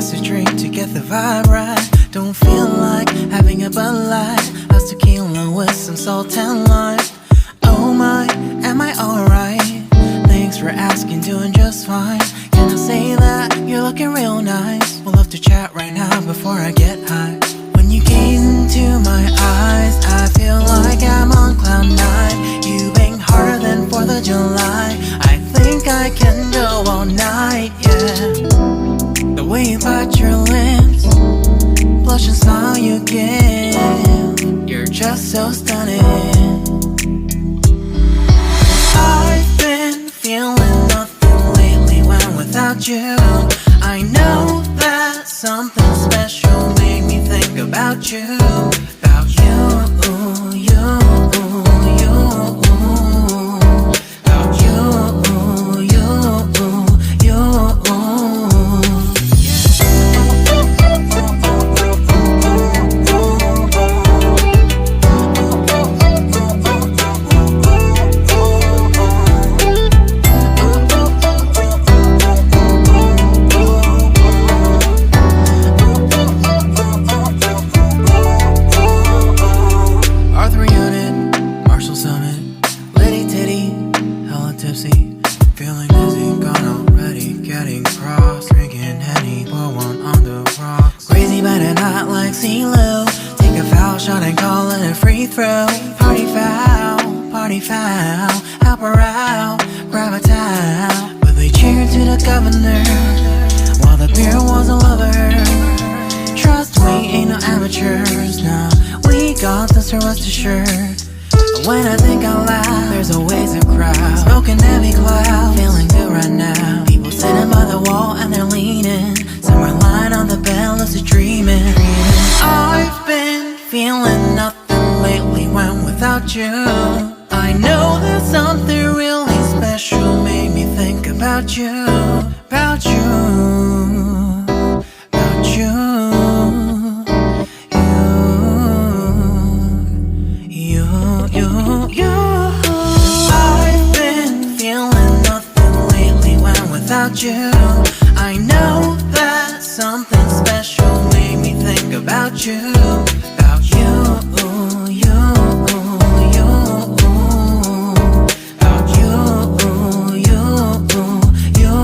glass of drink to get the vibe right. Don't feel like having a Bud Light. How's tequila with some salt and lime? Oh my, am I alright? Thanks for asking, doing just fine. Can I say that you're looking real nice? We'll love to chat right now before I get high. When you gaze into my eyes, I feel like I'm on cloud nine. You bang harder than 4th of July. I think I can go all night, yeah. The way you bite your lips, blush and smile you give, you're just so stunning. I've been feeling nothing lately when without you. I know that something special made me think about you. About you, you, you. About you, you, you. Feeling dizzy, gone already, getting cross, drinking Henny, pour one on the rocks. Crazy but not like CeeLo. Take a foul shot and call it a free throw. Party foul, help her out, grab a towel. But they cheered to the governor, while the beer was a lover. Trust we ain't no amateurs, nah, we got this, so rest assured. When I think out loud, there's always a crowd, smoking heavy cloud, feeling good right now. People sitting by the wall and they're leaning, some are lying on the bed, lucid dreaming. I've been feeling nothing lately when without you. I know that something really special made me think about you. About you, about you. I've been feeling nothing lately when without you. I know that something special made me think about you. About you, you, you. About you, you, you.